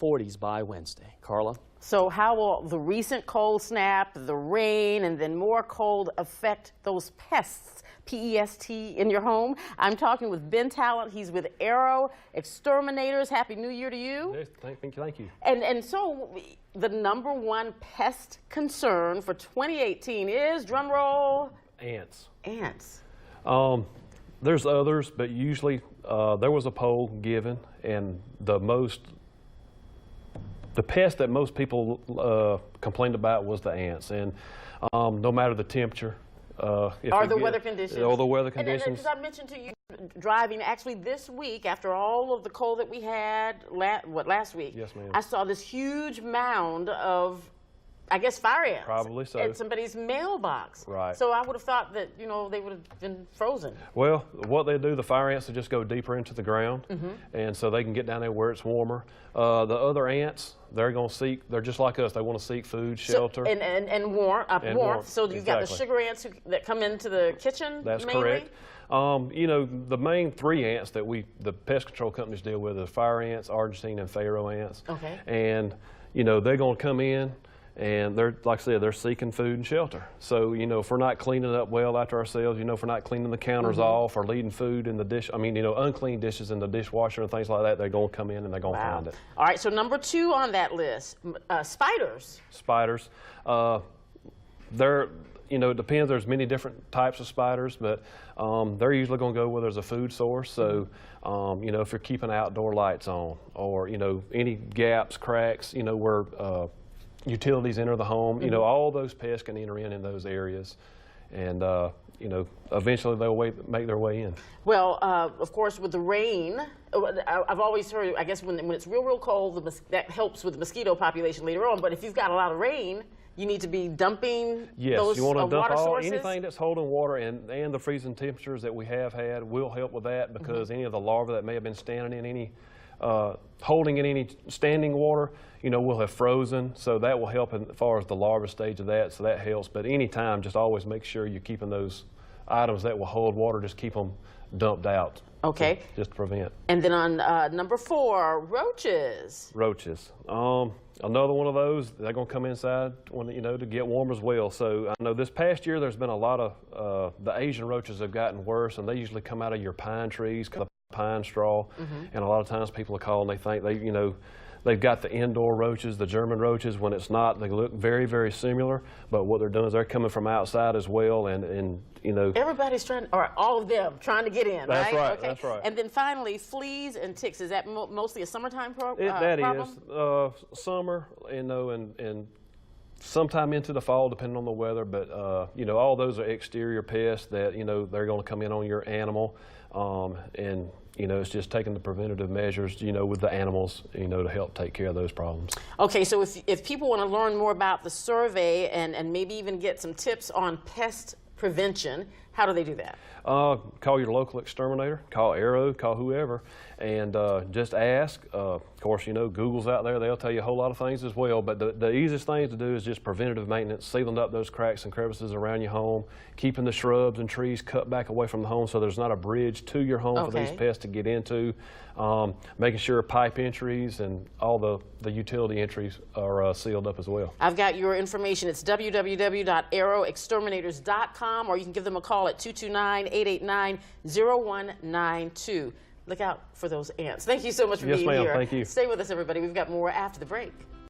40s by Wednesday. Carla? So how will the recent cold snap, the rain, and then more cold affect those pests, P-E-S-T, in your home? I'm talking with Ben Talent. He's with Arrow Exterminators. Happy New Year to you. Yes, thank you. And so the #1 pest concern for 2018 is, drum roll? Ants. Ants. There's others, but usually there was a poll given, and the pest that most people complained about was the ants. And no matter the temperature, or the weather conditions. Or the weather conditions. And I mentioned to you, driving actually this week, after all of the cold that we had last week, yes, ma'am, I saw this huge mound of, I guess, fire ants. Probably so. At somebody's mailbox. Right. So I would have thought that, you know, they would have been frozen. Well, what they do, the fire ants, will just go deeper into the ground, and so they can get down there where it's warmer. The other ants, they're going to seek, they're just like us, they want to seek food, shelter. So, and warmth. So you've got the sugar ants that come into the kitchen. That's mainly? correct. You know, the main 3 ants that the pest control companies deal with are fire ants, Argentine, and Pharaoh ants. Okay. And, you know, they're going to come in, and they're, like I said, they're seeking food and shelter. So, you know, if we're not cleaning up well after ourselves, you know, if we're not cleaning the counters off or leaving food in the dish, I mean, you know, unclean dishes in the dishwasher and things like that, they're going to come in and they're going to find it. All right, so #2 on that list, spiders. Spiders. You know, it depends. There's many different types of spiders, but they're usually going to go where there's a food source. So, you know, if you're keeping outdoor lights on, or, you know, any gaps, cracks, you know, where utilities enter the home, you know, all those pests can enter in those areas, and you know, eventually they'll make their way in. Well, of course, with the rain, I've always heard, I guess when it's real cold, that helps with the mosquito population later on. But if you've got a lot of rain, you need to be dumping those you want to dump water sources? Anything that's holding water, and the freezing temperatures that we have had will help with that, because any of the larvae that may have been standing in any holding in any standing water, you know, will have frozen, so that will help as far as the larva stage of that, so that helps. But anytime, just always make sure you're keeping those items that will hold water, just keep them dumped out. Okay. Just to prevent. And then on #4, roaches. Roaches. Another one of those, they're going to come inside when, you know, to get warm as well. So I know this past year there's been a lot of, the Asian roaches have gotten worse, and they usually come out of your pine trees, pine straw, and a lot of times people are calling, they think you know, they've got the indoor roaches, the German roaches. When it's not, they look very, very similar, but what they're doing is they're coming from outside as well, and you know. Everybody's trying, or all of them, trying to get in, that's right? Okay. That's right. And then finally, fleas and ticks. Is that mostly a summertime problem? That is, summer, you know, and sometime into the fall, depending on the weather, but you know, all those are exterior pests that, you know, they're going to come in on your animal, and you know, it's just taking the preventative measures, you know, with the animals, you know, to help take care of those problems. Okay, so if people want to learn more about the survey and maybe even get some tips on pest prevention, how do they do that? Call your local exterminator, call Arrow, call whoever, and just ask. Of course, you know, Google's out there. They'll tell you a whole lot of things as well, but the easiest thing to do is just preventative maintenance, sealing up those cracks and crevices around your home, keeping the shrubs and trees cut back away from the home so there's not a bridge to your home for these pests to get into, making sure pipe entries and all the utility entries are sealed up as well. I've got your information. It's www.arrowexterminators.com, or you can give them a call at 229-889-0192. Look out for those ants. Thank you so much for being here. Yes, ma'am. Thank you. Stay with us, everybody. We've got more after the break.